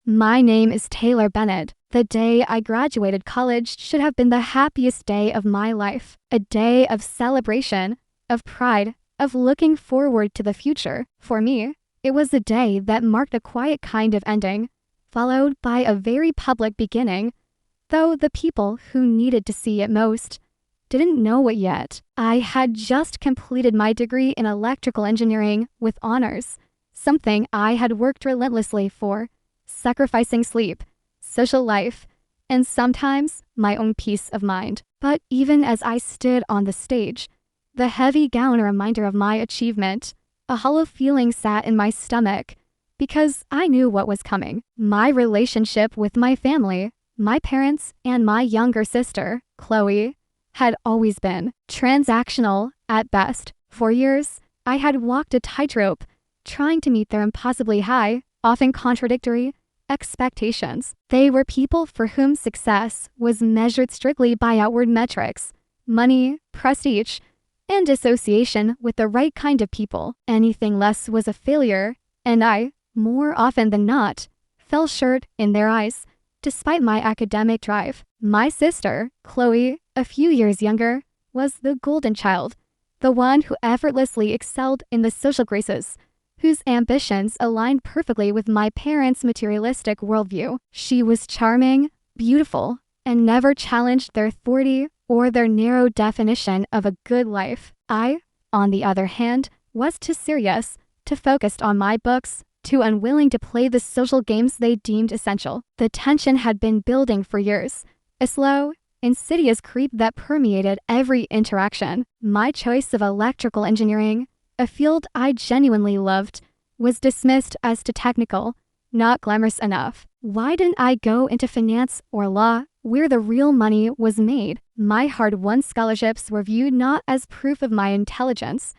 My name is Taylor Bennett. The day I graduated college should have been the happiest day of my life. A day of celebration, of pride, of looking forward to the future. For me, it was a day that marked a quiet kind of ending, followed by a very public beginning, though the people who needed to see it most didn't know it yet. I had just completed my degree in electrical engineering with honors, something I had worked relentlessly for, sacrificing sleep, social life, and sometimes my own peace of mind. But even as I stood on the stage, the heavy gown a reminder of my achievement, a hollow feeling sat in my stomach because I knew what was coming. My relationship with my family, my parents, and my younger sister, Chloe, had always been transactional at best. For years, I had walked a tightrope, trying to meet their impossibly high, often contradictory, expectations. They were people for whom success was measured strictly by outward metrics, money, prestige, and association with the right kind of people. Anything less was a failure, and I, more often than not, fell short in their eyes, despite my academic drive. My sister, Chloe, a few years younger, was the golden child, the one who effortlessly excelled in the social graces, whose ambitions aligned perfectly with my parents' materialistic worldview. She was charming, beautiful, and never challenged their authority or their narrow definition of a good life. I, on the other hand, was too serious, too focused on my books, too unwilling to play the social games they deemed essential. The tension had been building for years, a slow, insidious creep that permeated every interaction. My choice of electrical engineering, a field I genuinely loved, was dismissed as too technical, not glamorous enough. Why didn't I go into finance or law, where the real money was made? My hard-won scholarships were viewed not as proof of my intelligence,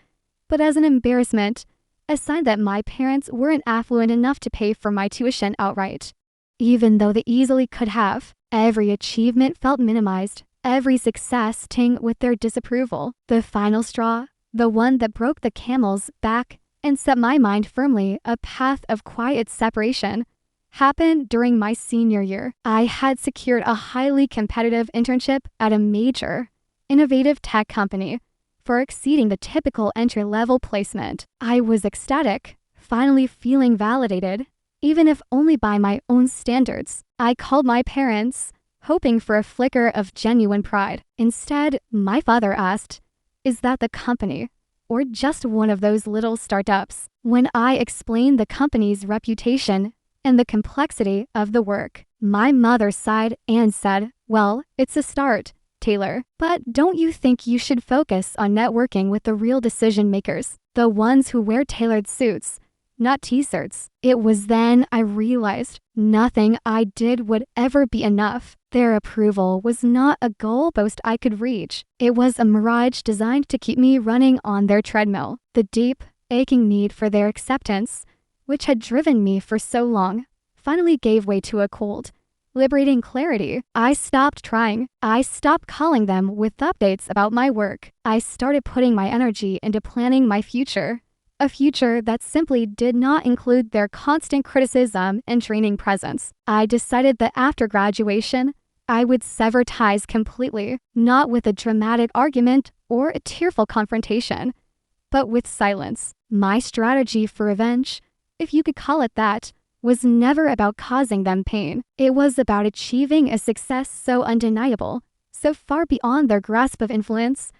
but as an embarrassment, a sign that my parents weren't affluent enough to pay for my tuition outright. Even though they easily could have, every achievement felt minimized, every success tinged with their disapproval. The final straw, the one that broke the camel's back and set my mind firmly a path of quiet separation, happened during my senior year. I had secured a highly competitive internship at a major, innovative tech company, for exceeding the typical entry-level placement. I was ecstatic, finally feeling validated, even if only by my own standards. I called my parents, hoping for a flicker of genuine pride. Instead, my father asked, "Is that the company, or just one of those little startups?" When I explained the company's reputation and the complexity of the work, my mother sighed and said, "Well, it's a start, Taylor, but don't you think you should focus on networking with the real decision makers, the ones who wear tailored suits, not t-shirts?" It was then I realized nothing I did would ever be enough. Their approval was not a goalpost I could reach. It was a mirage designed to keep me running on their treadmill. The deep, aching need for their acceptance, which had driven me for so long, finally gave way to a cold, liberating clarity. I stopped trying. I stopped calling them with updates about my work. I started putting my energy into planning my future, a future that simply did not include their constant criticism and draining presence. I decided that after graduation, I would sever ties completely, not with a dramatic argument or a tearful confrontation, but with silence. My strategy for revenge, if you could call it that, was never about causing them pain. It was about achieving a success so undeniable, so far beyond their grasp of influence,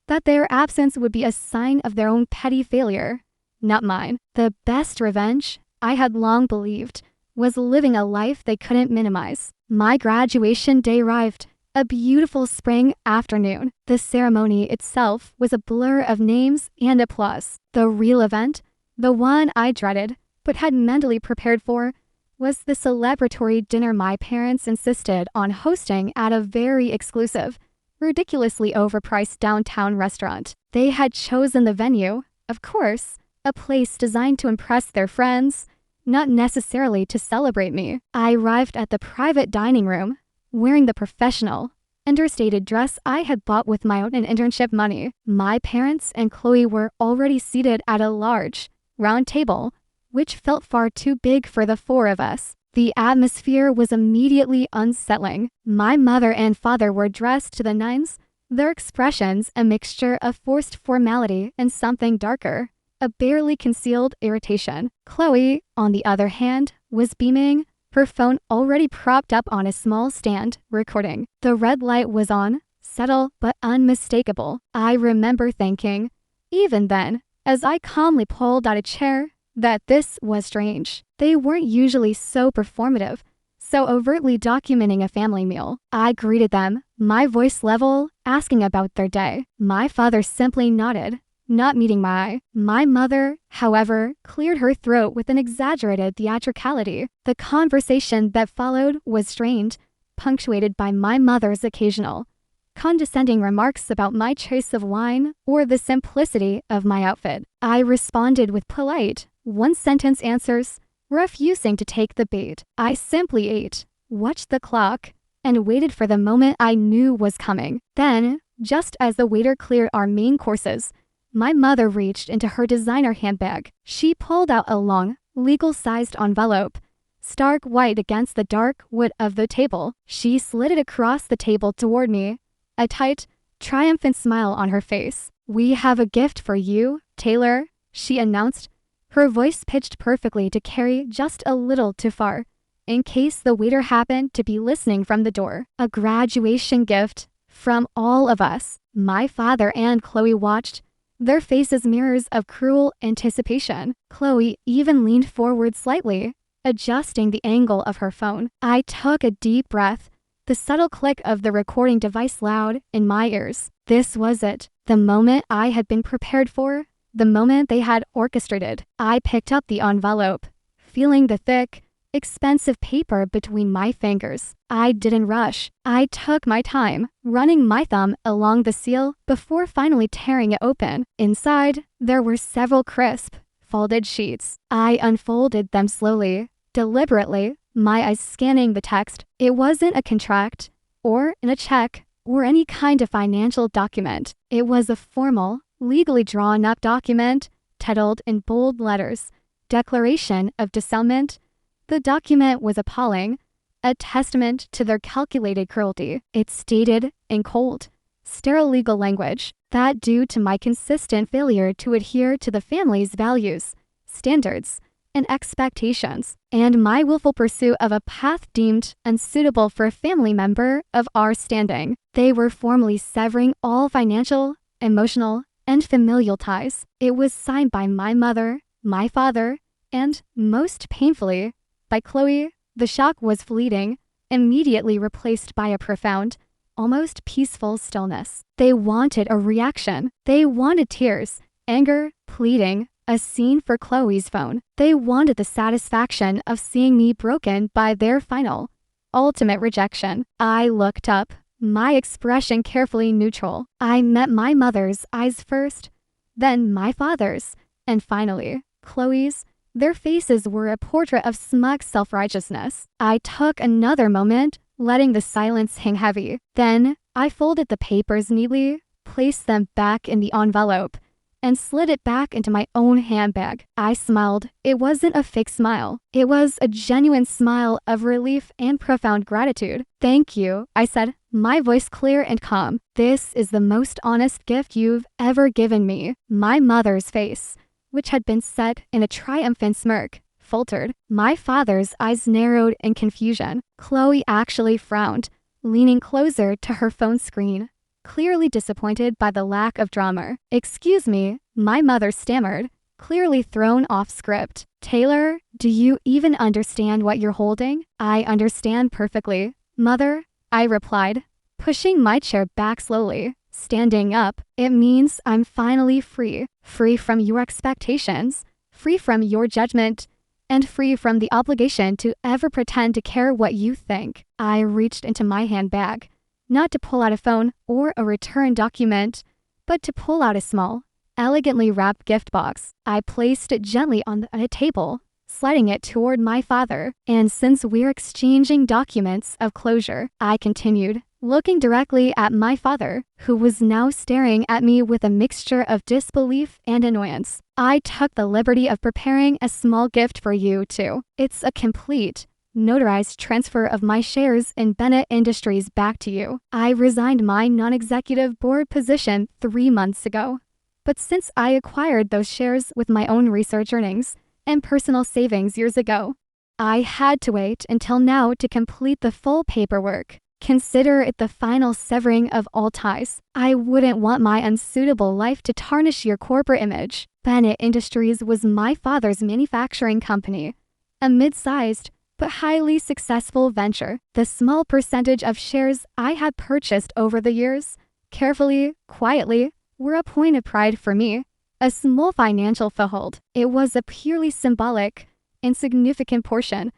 that their absence would be a sign of their own petty failure, not mine. The best revenge, I had long believed, was living a life they couldn't minimize. My graduation day arrived, a beautiful spring afternoon. The ceremony itself was a blur of names and applause. The real event, the one I dreaded, but had mentally prepared for, was the celebratory dinner my parents insisted on hosting at a very exclusive, ridiculously overpriced downtown restaurant. They had chosen the venue, of course, a place designed to impress their friends, not necessarily to celebrate me. I arrived at the private dining room, wearing the professional, understated dress I had bought with my own internship money. My parents and Chloe were already seated at a large, round table, which felt far too big for the four of us. The atmosphere was immediately unsettling. My mother and father were dressed to the nines, their expressions a mixture of forced formality and something darker, a barely concealed irritation. Chloe, on the other hand, was beaming, her phone already propped up on a small stand, recording. The red light was on, subtle but unmistakable. I remember thinking, even then, as I calmly pulled out a chair, that this was strange. They weren't usually so performative, so overtly documenting a family meal. I greeted them, my voice level, asking about their day. My father simply nodded, not meeting my eye. My mother, however, cleared her throat with an exaggerated theatricality. The conversation that followed was strained, punctuated by my mother's occasional, condescending remarks about my choice of wine or the simplicity of my outfit. I responded with polite, one-sentence answers, refusing to take the bait. I simply ate, watched the clock, and waited for the moment I knew was coming. Then, just as the waiter cleared our main courses, my mother reached into her designer handbag. She pulled out a long, legal-sized envelope, stark white against the dark wood of the table. She slid it across the table toward me, a tight, triumphant smile on her face. "We have a gift for you, Taylor," she announced, her voice pitched perfectly to carry just a little too far, in case the waiter happened to be listening from the door. "A graduation gift from all of us." My father and Chloe watched, their faces mirrors of cruel anticipation. Chloe even leaned forward slightly, adjusting the angle of her phone. I took a deep breath, the subtle click of the recording device loud in my ears. This was it, the moment I had been prepared for, the moment they had orchestrated. I picked up the envelope, feeling the thick, expensive paper between my fingers. I didn't rush. I took my time, running my thumb along the seal before finally tearing it open. Inside, there were several crisp, folded sheets. I unfolded them slowly, deliberately, my eyes scanning the text. It wasn't a contract, or a check, or any kind of financial document. It was a formal, legally drawn-up document, titled in bold letters, Declaration of Disownment. The document was appalling, a testament to their calculated cruelty. It stated, in cold, sterile legal language, that due to my consistent failure to adhere to the family's values, standards, and expectations, and my willful pursuit of a path deemed unsuitable for a family member of our standing, they were formally severing all financial, emotional, and familial ties. It was signed by my mother, my father, and, most painfully, by Chloe. The shock was fleeting, immediately replaced by a profound, almost peaceful stillness. They wanted a reaction. They wanted tears, anger, pleading, a scene for Chloe's phone. They wanted the satisfaction of seeing me broken by their final, ultimate rejection. I looked up, my expression carefully neutral. I met my mother's eyes first, then my father's, and finally, Chloe's. Their faces were a portrait of smug self-righteousness. I took another moment, letting the silence hang heavy. Then, I folded the papers neatly, placed them back in the envelope, and slid it back into my own handbag. I smiled. It wasn't a fake smile. It was a genuine smile of relief and profound gratitude. "Thank you," I said, my voice clear and calm. "This is the most honest gift you've ever given me." My mother's face, which had been set in a triumphant smirk, faltered. My father's eyes narrowed in confusion. Chloe actually frowned, leaning closer to her phone screen, clearly disappointed by the lack of drama. "Excuse me," my mother stammered, clearly thrown off script. "Taylor, do you even understand what you're holding?" "I understand perfectly, Mother," I replied, pushing my chair back slowly. Standing up, "It means I'm finally free. Free from your expectations, free from your judgment, and free from the obligation to ever pretend to care what you think." I reached into my handbag, not to pull out a phone or a return document, but to pull out a small, elegantly wrapped gift box. I placed it gently on a table, sliding it toward my father. "And since we're exchanging documents of closure," I continued, looking directly at my father, who was now staring at me with a mixture of disbelief and annoyance, "I took the liberty of preparing a small gift for you, too. It's a complete, Notarized transfer of my shares in Bennett Industries back to you. I resigned my non-executive board position 3 months ago. But since I acquired those shares with my own research earnings and personal savings years ago, I had to wait until now to complete the full paperwork. Consider it the final severing of all ties. I wouldn't want my unsuitable life to tarnish your corporate image. Bennett Industries was my father's manufacturing company, a mid-sized but highly successful venture. The small percentage of shares I had purchased over the years, carefully, quietly, were a point of pride for me, a small financial foothold. It was a purely symbolic, insignificant portion,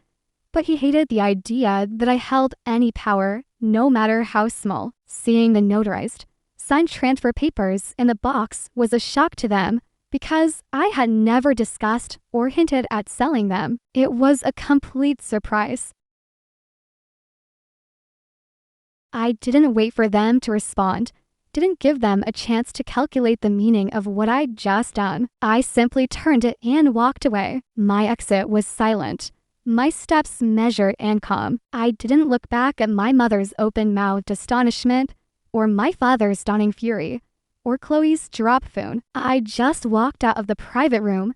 but he hated the idea that I held any power, no matter how small. Seeing the notarized, signed transfer papers in the box was a shock to them because I had never discussed or hinted at selling them. It was a complete surprise. I didn't wait for them to respond, didn't give them a chance to calculate the meaning of what I'd just done. I simply turned it and walked away. My exit was silent, my steps measured and calm. I didn't look back at my mother's open-mouthed astonishment, or my father's dawning fury, or Chloe's drop phone. I just walked out of the private room,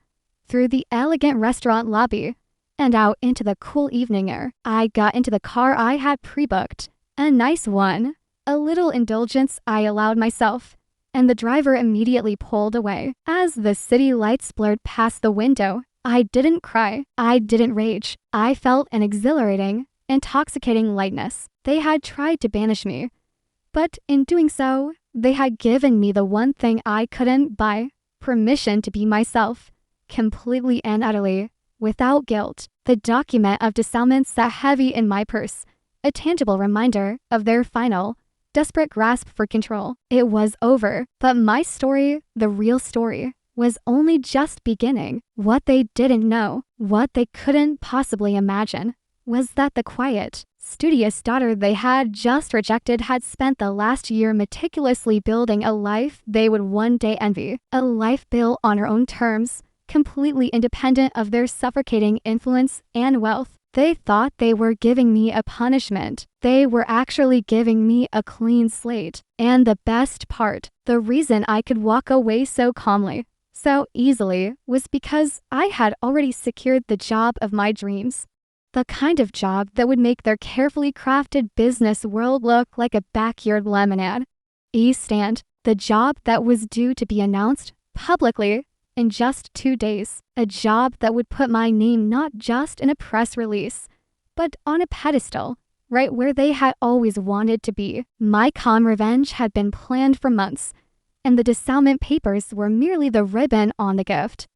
through the elegant restaurant lobby, and out into the cool evening air. I got into the car I had pre-booked, a nice one, a little indulgence I allowed myself, and the driver immediately pulled away. As the city lights blurred past the window, I didn't cry. I didn't rage. I felt an exhilarating, intoxicating lightness. They had tried to banish me, but in doing so, they had given me the one thing I couldn't buy: permission to be myself, completely and utterly, without guilt. The document of disownment sat heavy in my purse, a tangible reminder of their final, desperate grasp for control. It was over, but my story, the real story, was only just beginning. What they didn't know, what they couldn't possibly imagine, was that the quiet, studious daughter they had just rejected had spent the last year meticulously building a life they would one day envy, a life built on her own terms, completely independent of their suffocating influence and wealth. They thought they were giving me a punishment. They were actually giving me a clean slate. And the best part, the reason I could walk away so calmly, so easily, was because I had already secured the job of my dreams. The kind of job that would make their carefully crafted business world look like a backyard lemonade stand. The job that was due to be announced publicly in just 2 days. A job that would put my name not just in a press release, but on a pedestal, right where they had always wanted to be. My calm revenge had been planned for months, and the disownment papers were merely the ribbon on the gift.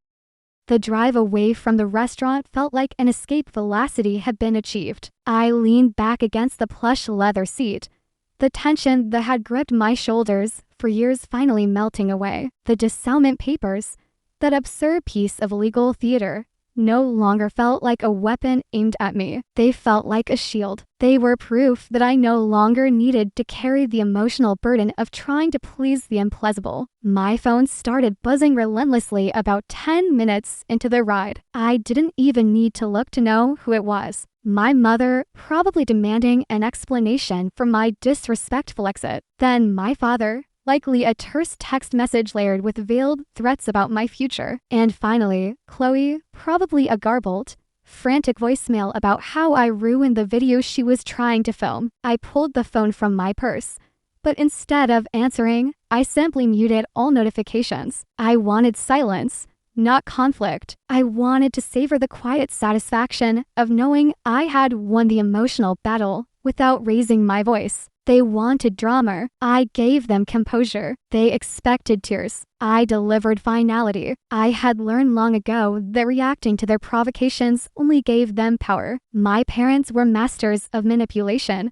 The drive away from the restaurant felt like an escape velocity had been achieved. I leaned back against the plush leather seat, the tension that had gripped my shoulders for years finally melting away. The disownment papers, that absurd piece of legal theater, no longer felt like a weapon aimed at me. They felt like a shield. They were proof that I no longer needed to carry the emotional burden of trying to please the implausible. My phone started buzzing relentlessly about 10 minutes into the ride. I didn't even need to look to know who it was. My mother, probably demanding an explanation for my disrespectful exit. Then my father, likely a terse text message layered with veiled threats about my future. And finally, Chloe, probably a garbled, frantic voicemail about how I ruined the video she was trying to film. I pulled the phone from my purse, but instead of answering, I simply muted all notifications. I wanted silence, not conflict. I wanted to savor the quiet satisfaction of knowing I had won the emotional battle without raising my voice. They wanted drama. I gave them composure. They expected tears. I delivered finality. I had learned long ago that reacting to their provocations only gave them power. My parents were masters of manipulation,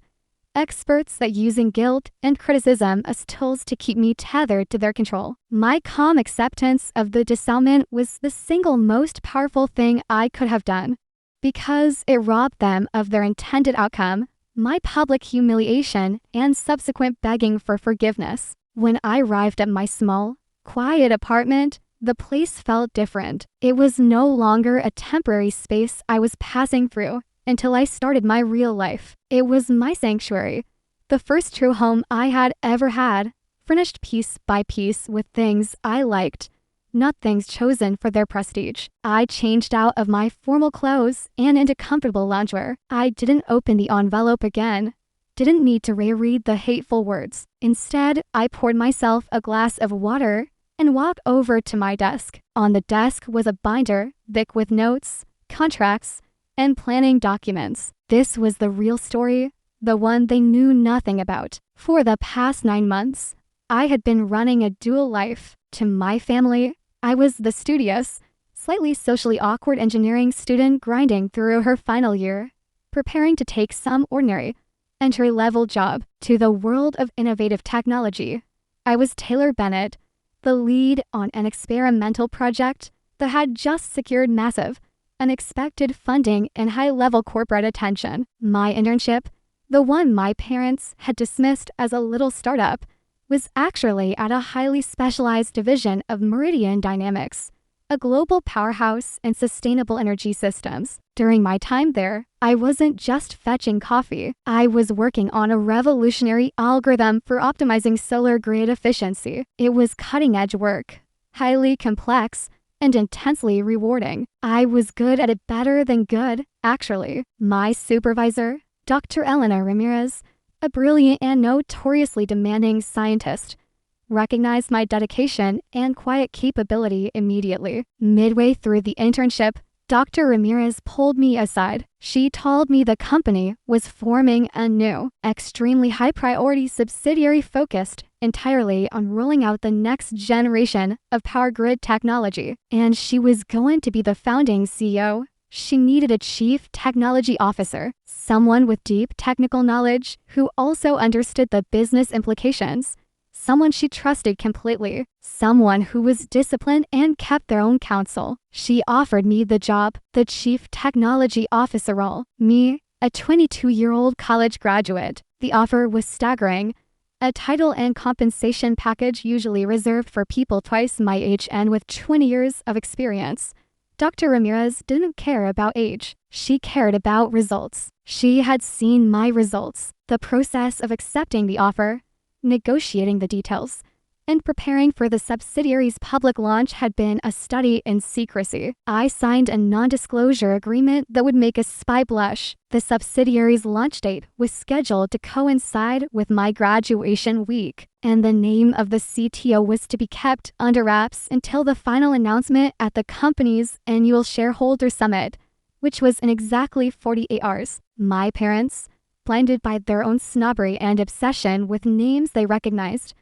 experts at using guilt and criticism as tools to keep me tethered to their control. My calm acceptance of the disownment was the single most powerful thing I could have done, because it robbed them of their intended outcome: my public humiliation and subsequent begging for forgiveness. When I arrived at my small, quiet apartment, the place felt different. It was no longer a temporary space I was passing through. until I started my real life. It was my sanctuary, the first true home I had ever had, furnished piece by piece with things I liked, not things chosen for their prestige. I changed out of my formal clothes and into comfortable loungewear. I didn't open the envelope again, didn't need to reread the hateful words. Instead, I poured myself a glass of water and walked over to my desk. On the desk was a binder thick with notes, contracts, and planning documents. This was the real story, the one they knew nothing about. For the past 9 months, I had been running a dual life. To my family, I was the studious, slightly socially awkward engineering student grinding through her final year, preparing to take some ordinary, entry-level job. To the world of innovative technology, I was Taylor Bennett, the lead on an experimental project that had just secured massive, unexpected funding and high-level corporate attention. My internship, the one my parents had dismissed as a little startup, was actually at a highly specialized division of Meridian Dynamics, a global powerhouse in sustainable energy systems. During my time there, I wasn't just fetching coffee. I was working on a revolutionary algorithm for optimizing solar grid efficiency. It was cutting-edge work, highly complex, and intensely rewarding. I was good at it, better than good, actually. My supervisor, Dr. Elena Ramirez, a brilliant and notoriously demanding scientist, recognized my dedication and quiet capability immediately. Midway through the internship, Dr. Ramirez pulled me aside. She told me the company was forming a new, extremely high-priority subsidiary focused entirely on rolling out the next generation of power grid technology, and she was going to be the founding CEO. She needed a chief technology officer, someone with deep technical knowledge who also understood the business implications, someone she trusted completely, someone who was disciplined and kept their own counsel. She offered me the job, the chief technology officer role. Me, a 22-year-old college graduate. The offer was staggering, a title and compensation package usually reserved for people twice my age and with 20 years of experience. Dr. Ramirez didn't care about age. She cared about results. She had seen my results. The process of accepting the offer, negotiating the details, and preparing for the subsidiary's public launch had been a study in secrecy. I signed a non-disclosure agreement that would make a spy blush. The subsidiary's launch date was scheduled to coincide with my graduation week, and the name of the CTO was to be kept under wraps until the final announcement at the company's annual shareholder summit, which was in exactly 48 hours. My parents, blinded by their own snobbery and obsession with names they recognized,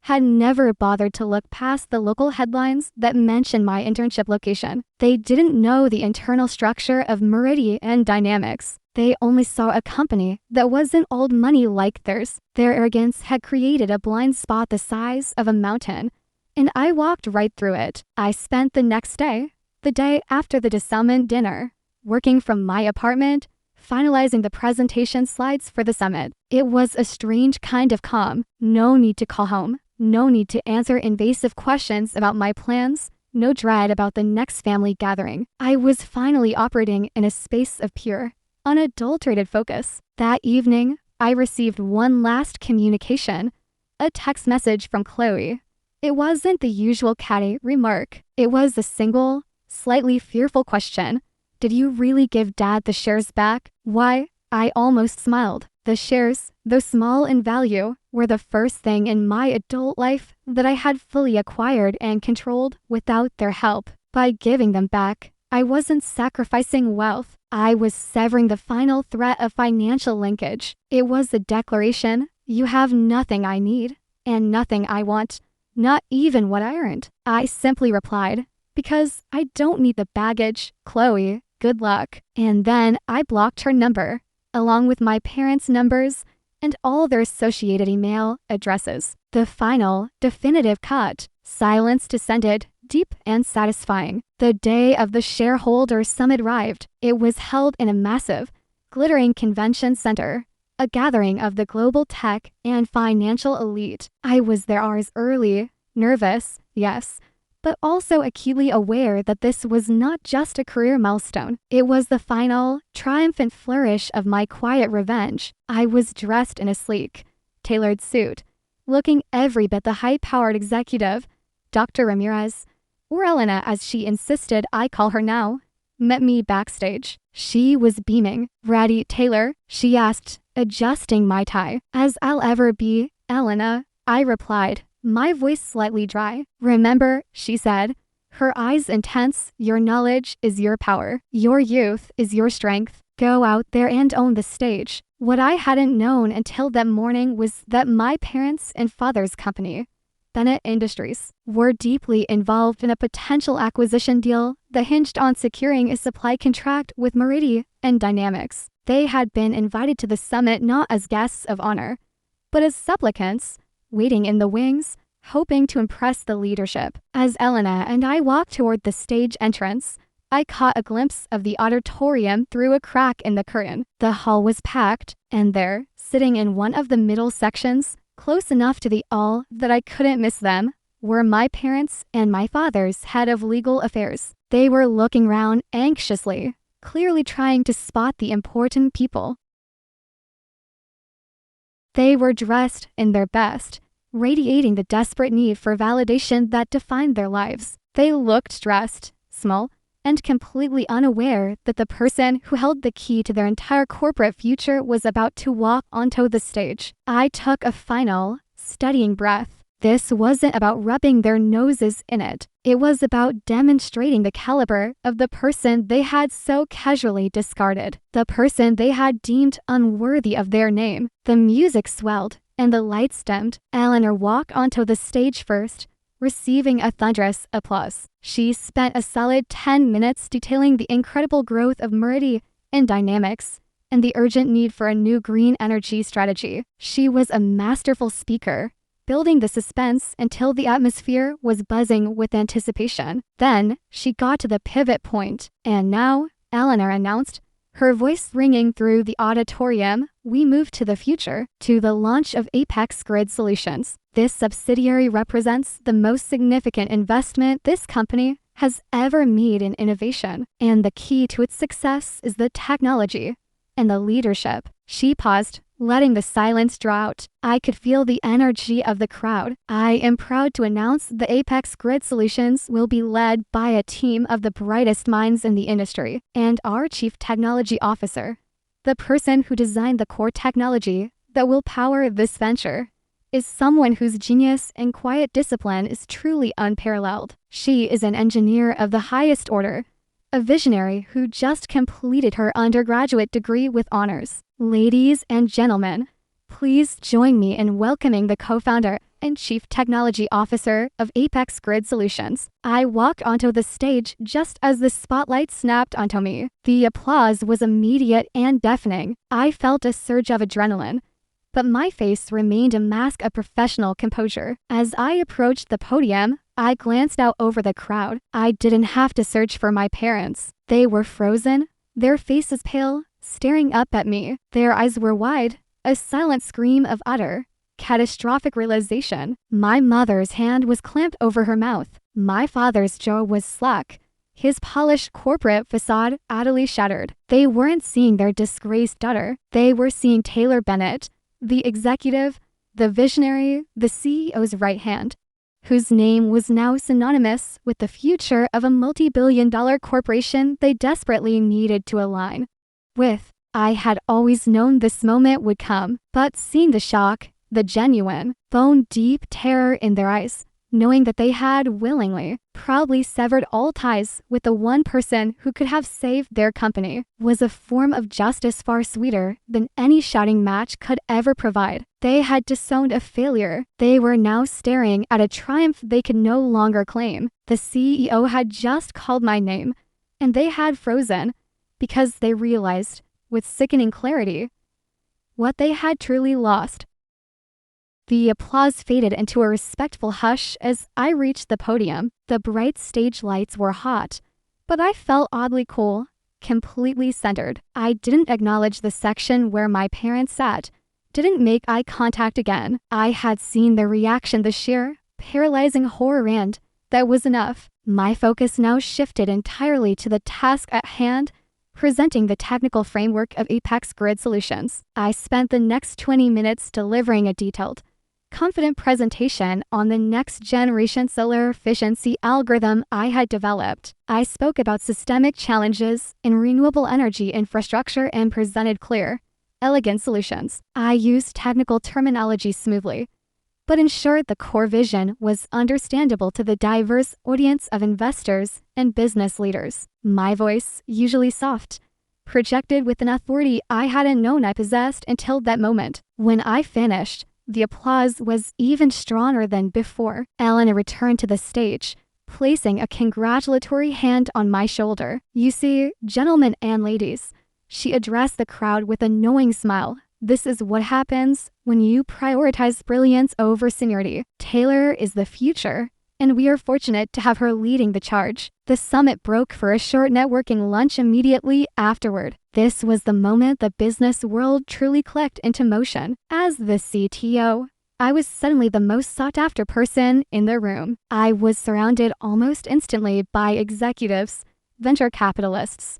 had never bothered to look past the local headlines that mentioned my internship location. They didn't know the internal structure of Meridian Dynamics. They only saw a company that wasn't old money like theirs. Their arrogance had created a blind spot the size of a mountain, and I walked right through it. I spent the next day, the day after the Disownment dinner, working from my apartment, finalizing the presentation slides for the summit. It was a strange kind of calm. No need to call home. No need to answer invasive questions about my plans. No dread about the next family gathering. I was finally operating in a space of pure, unadulterated focus. That evening, I received one last communication, a text message from Chloe. It wasn't the usual catty remark. It was a single, slightly fearful question. Did you really give Dad the shares back? Why? I almost smiled. The shares, though small in value, were the first thing in my adult life that I had fully acquired and controlled without their help. By giving them back, I wasn't sacrificing wealth. I was severing the final threat of financial linkage. It was a declaration: you have nothing I need, and nothing I want, not even what I earned. I simply replied, because I don't need the baggage, Chloe, good luck. And then I blocked her number, along with my parents' numbers and all their associated email addresses. The final, definitive cut. Silence descended, deep and satisfying. The day of the shareholder summit arrived. It was held in a massive, glittering convention center, a gathering of the global tech and financial elite. I was there hours early, nervous, yes, but also acutely aware that this was not just a career milestone. It was the final, triumphant flourish of my quiet revenge. I was dressed in a sleek, tailored suit, looking every bit the high-powered executive, Dr. Ramirez, or Elena as she insisted I call her now, met me backstage. She was beaming. "Ready, Taylor?" she asked, adjusting my tie. "As I'll ever be, Elena," I replied, my voice slightly dry. "Remember," she said, her eyes intense, "your knowledge is your power. Your youth is your strength. Go out there and own the stage." What I hadn't known until that morning was that my parents and father's company, Bennett Industries, were deeply involved in a potential acquisition deal that hinged on securing a supply contract with Meridian Dynamics. They had been invited to the summit not as guests of honor, but as supplicants, waiting in the wings, hoping to impress the leadership. As Elena and I walked toward the stage entrance, I caught a glimpse of the auditorium through a crack in the curtain. The hall was packed, and there, sitting in one of the middle sections, close enough to the all that I couldn't miss them, were my parents and my father's head of legal affairs. They were looking round anxiously, clearly trying to spot the important people. They were dressed in their best, radiating the desperate need for validation that defined their lives. They looked stressed, small, and completely unaware that the person who held the key to their entire corporate future was about to walk onto the stage. I took a final, steadying breath. This wasn't about rubbing their noses in it. It was about demonstrating the caliber of the person they had so casually discarded, the person they had deemed unworthy of their name. The music swelled, and the lights dimmed. Eleanor walked onto the stage first, receiving a thunderous applause. She spent a solid 10 minutes detailing the incredible growth of Meridian Dynamics and the urgent need for a new green energy strategy. She was a masterful speaker, building the suspense until the atmosphere was buzzing with anticipation. Then, she got to the pivot point, and now, Eleanor announced, her voice ringing through the auditorium, "We move to the future, to the launch of Apex Grid Solutions. This subsidiary represents the most significant investment this company has ever made in innovation, and the key to its success is the technology and the leadership." She paused, letting the silence draw out. I could feel the energy of the crowd. "I am proud to announce the Apex Grid Solutions will be led by a team of the brightest minds in the industry, and our Chief Technology Officer, the person who designed the core technology that will power this venture, is someone whose genius and quiet discipline is truly unparalleled. She is an engineer of the highest order, a visionary who just completed her undergraduate degree with honors. Ladies and gentlemen, please join me in welcoming the co-founder and Chief Technology Officer of Apex Grid Solutions." I walked onto the stage just as the spotlight snapped onto me. The applause was immediate and deafening. I felt a surge of adrenaline, but my face remained a mask of professional composure. As I approached the podium, I glanced out over the crowd. I didn't have to search for my parents. They were frozen, their faces pale, staring up at me. Their eyes were wide, a silent scream of utter, catastrophic realization. My mother's hand was clamped over her mouth. My father's jaw was slack, his polished corporate facade utterly shattered. They weren't seeing their disgraced daughter. They were seeing Taylor Bennett, the executive, the visionary, the CEO's right hand, whose name was now synonymous with the future of a multi-billion-dollar corporation they desperately needed to align with. I had always known this moment would come, but seeing the shock, the genuine, bone-deep terror in their eyes, knowing that they had willingly, proudly severed all ties with the one person who could have saved their company, was a form of justice far sweeter than any shouting match could ever provide. They had disowned a failure. They were now staring at a triumph they could no longer claim. The CEO had just called my name, and they had frozen, because they realized, with sickening clarity, what they had truly lost. The applause faded into a respectful hush as I reached the podium. The bright stage lights were hot, but I felt oddly cool, completely centered. I didn't acknowledge the section where my parents sat, didn't make eye contact again. I had seen their reaction, the sheer, paralyzing horror and, That was enough. My focus now shifted entirely to the task at hand, presenting the technical framework of Apex Grid Solutions. I spent the next 20 minutes delivering a detailed, confident presentation on the next-generation solar efficiency algorithm I had developed. I spoke about systemic challenges in renewable energy infrastructure and presented clear, elegant solutions. I used technical terminology smoothly, but ensured the core vision was understandable to the diverse audience of investors and business leaders. My voice, usually soft, projected with an authority I hadn't known I possessed until that moment. When I finished, the applause was even stronger than before. Elena returned to the stage, placing a congratulatory hand on my shoulder. "You see, gentlemen and ladies," she addressed the crowd with a knowing smile. "This is what happens when you prioritize brilliance over seniority. Taylor is the future, and we are fortunate to have her leading the charge." The summit broke for a short networking lunch immediately afterward. This was the moment the business world truly clicked into motion. As the CTO, I was suddenly the most sought-after person in the room. I was surrounded almost instantly by executives, venture capitalists,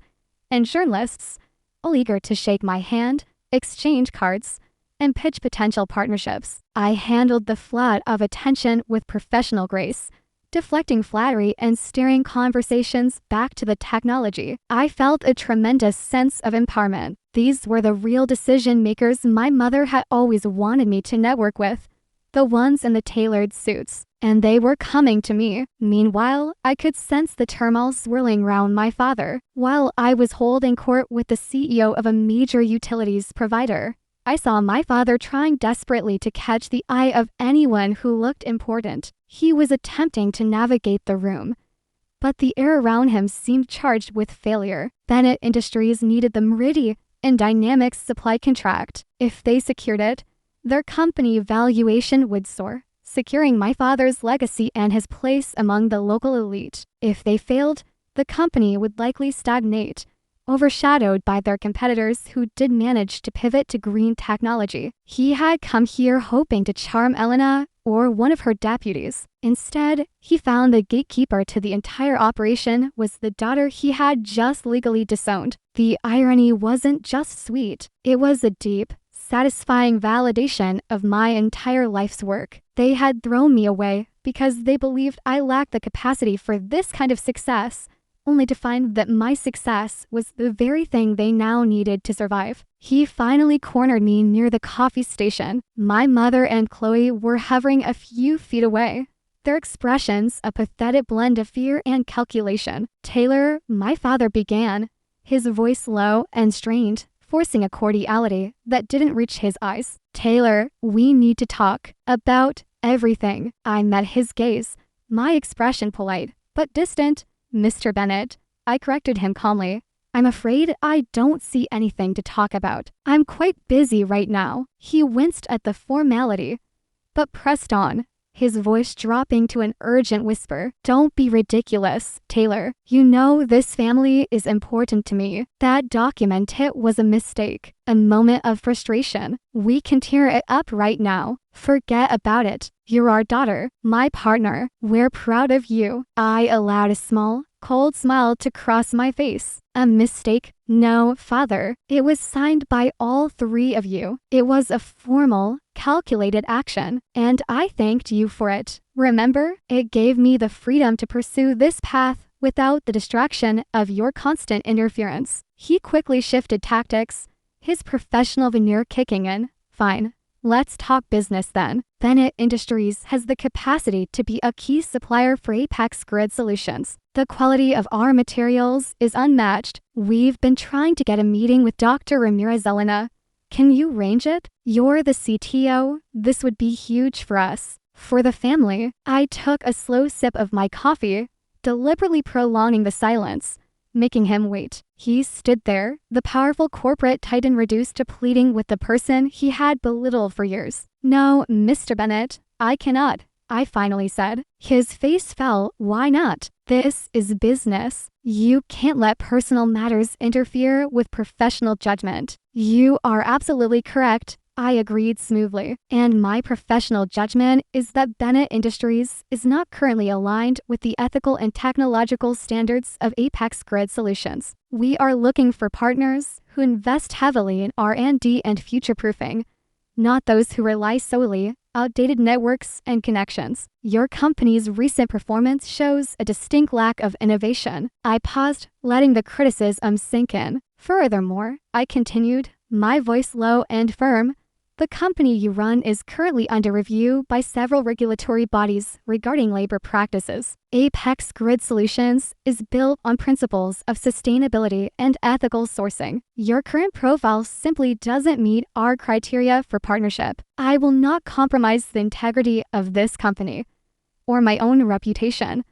and journalists, all eager to shake my hand, exchange cards, and pitch potential partnerships. I handled the flood of attention with professional grace, deflecting flattery and steering conversations back to the technology. I felt a tremendous sense of empowerment. These were the real decision makers my mother had always wanted me to network with, the ones in the tailored suits, and they were coming to me. Meanwhile, I could sense the turmoil swirling around my father. While I was holding court with the CEO of a major utilities provider, I saw my father trying desperately to catch the eye of anyone who looked important. He was attempting to navigate the room, but the air around him seemed charged with failure. Bennett Industries needed the Meridian Dynamics supply contract. If they secured it, their company valuation would soar, securing my father's legacy and his place among the local elite. If they failed, the company would likely stagnate, overshadowed by their competitors who did manage to pivot to green technology. He had come here hoping to charm Elena or one of her deputies. Instead, he found the gatekeeper to the entire operation was the daughter he had just legally disowned. The irony wasn't just sweet, it was a deep, satisfying validation of my entire life's work. They had thrown me away because they believed I lacked the capacity for this kind of success, only to find that my success was the very thing they now needed to survive. He finally cornered me near the coffee station. My mother and Chloe were hovering a few feet away, their expressions a pathetic blend of fear and calculation. "Taylor," my father began, his voice low and strained, forcing a cordiality that didn't reach his eyes. "Taylor, we need to talk about everything." I met his gaze, my expression polite but distant. "Mr. Bennett," I corrected him calmly, "I'm afraid I don't see anything to talk about. I'm quite busy right now." He winced at the formality, but pressed on, his voice dropping to an urgent whisper. "Don't be ridiculous, Taylor. You know this family is important to me. That document hit was a mistake, a moment of frustration. We can tear it up right now. Forget about it. You're our daughter, my partner. We're proud of you." I allowed a small, cold smile to cross my face. "A mistake? No, father. It was signed by all three of you. It was a formal, calculated action, and I thanked you for it. Remember, it gave me the freedom to pursue this path without the distraction of your constant interference." He quickly shifted tactics, his professional veneer kicking in. "Fine. Let's talk business then. Bennett Industries has the capacity to be a key supplier for Apex Grid Solutions. The quality of our materials is unmatched. We've been trying to get a meeting with Dr. Ramirez. Elena, can you arrange it? You're the CTO. This would be huge for us. For the family." I took a slow sip of my coffee, deliberately prolonging the silence, making him wait. He stood there, the powerful corporate titan reduced to pleading with the person he had belittled for years. "No, Mr. Bennett, I cannot," I finally said. His face fell. "Why not? This is business. You can't let personal matters interfere with professional judgment." "You are absolutely correct," I agreed smoothly, and my professional judgment is that Bennett Industries is not currently aligned with the ethical and technological standards of Apex Grid Solutions. We are looking for partners who invest heavily in R&D and future-proofing, not those who rely solely outdated networks and connections. Your company's recent performance shows a distinct lack of innovation. I paused, letting the criticism sink in. Furthermore, I continued, my voice low and firm, the company you run is currently under review by several regulatory bodies regarding labor practices. Apex Grid Solutions is built on principles of sustainability and ethical sourcing. Your current profile simply doesn't meet our criteria for partnership. I will not compromise the integrity of this company or my own reputation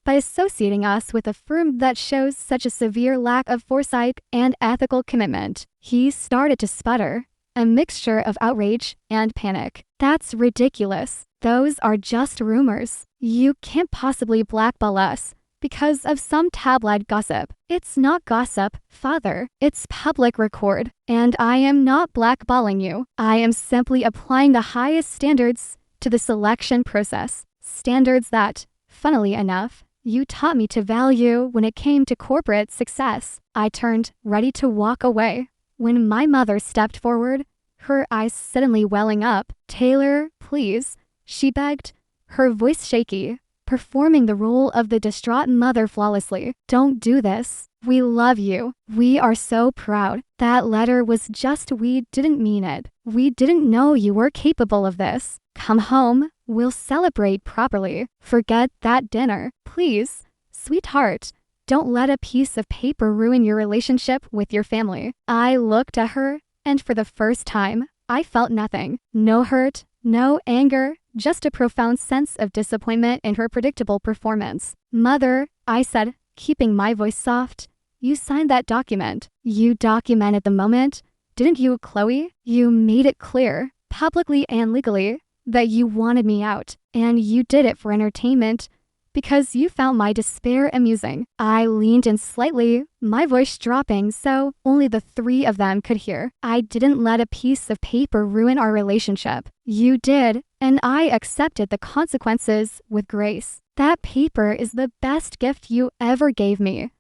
by associating us with a firm that shows such a severe lack of foresight and ethical commitment. He started to sputter, a mixture of outrage and panic. That's ridiculous. Those are just rumors. You can't possibly blackball us because of some tabloid gossip. It's not gossip, Father. It's public record. And I am not blackballing you. I am simply applying the highest standards to the selection process. Standards that, funnily enough, you taught me to value when it came to corporate success. I turned, ready to walk away, when my mother stepped forward, her eyes suddenly welling up. Taylor, please, she begged, her voice shaky, performing the role of the distraught mother flawlessly. Don't do this. We love you. We are so proud. That letter was just, we didn't mean it. We didn't know you were capable of this. Come home. We'll celebrate properly. Forget that dinner. Please, sweetheart. Don't let a piece of paper ruin your relationship with your family. I looked at her, and for the first time, I felt nothing. No hurt, no anger, just a profound sense of disappointment in her predictable performance. Mother, I said, keeping my voice soft, you signed that document. You documented the moment, didn't you, Chloe? You made it clear, publicly and legally, that you wanted me out, and you did it for entertainment, because you found my despair amusing. I leaned in slightly, my voice dropping so only the three of them could hear. I didn't let a piece of paper ruin our relationship. You did, and I accepted the consequences with grace. That paper is the best gift you ever gave me,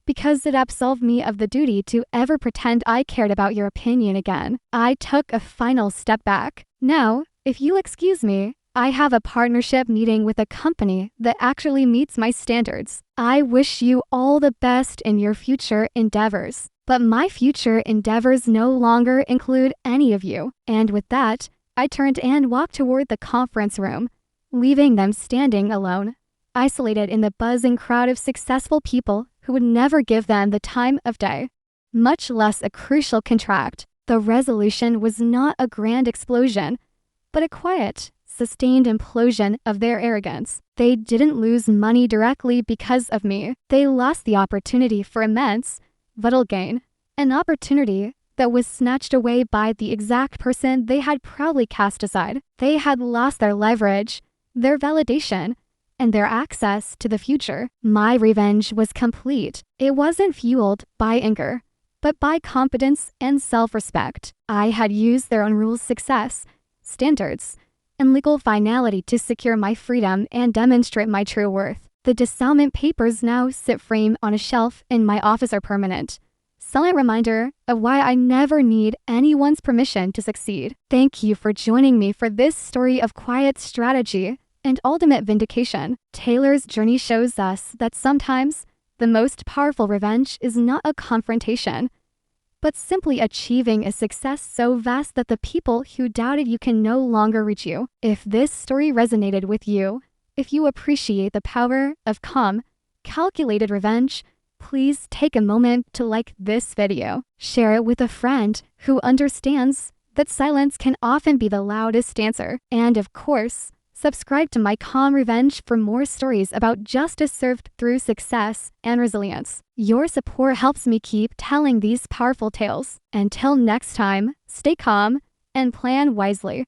because it absolved me of the duty to ever pretend I cared about your opinion again. I took a final step back. Now, if you'll excuse me, I have a partnership meeting with a company that actually meets my standards. I wish you all the best in your future endeavors. But my future endeavors no longer include any of you. And with that, I turned and walked toward the conference room, leaving them standing alone, isolated in the buzzing crowd of successful people who would never give them the time of day, much less a crucial contract. The resolution was not a grand explosion, but a quiet, sustained implosion of their arrogance. They didn't lose money directly because of me. They lost the opportunity for immense, vital gain, an opportunity that was snatched away by the exact person they had proudly cast aside. They had lost their leverage, their validation, and their access to the future. My revenge was complete. It wasn't fueled by anger, but by competence and self-respect. I had used their unruled success, standards, and legal finality to secure my freedom and demonstrate my true worth. The Disownment papers now sit framed on a shelf in my office are permanent. Silent reminder of why I never need anyone's permission to succeed. Thank you for joining me for this story of quiet strategy and ultimate vindication. Taylor's journey shows us that sometimes the most powerful revenge is not a confrontation, but simply achieving a success so vast that the people who doubted you can no longer reach you. If this story resonated with you, if you appreciate the power of calm, calculated revenge, please take a moment to like this video. Share it with a friend who understands that silence can often be the loudest answer. And of course, subscribe to my Calm Revenge for more stories about justice served through success and resilience. Your support helps me keep telling these powerful tales. Until next time, stay calm and plan wisely.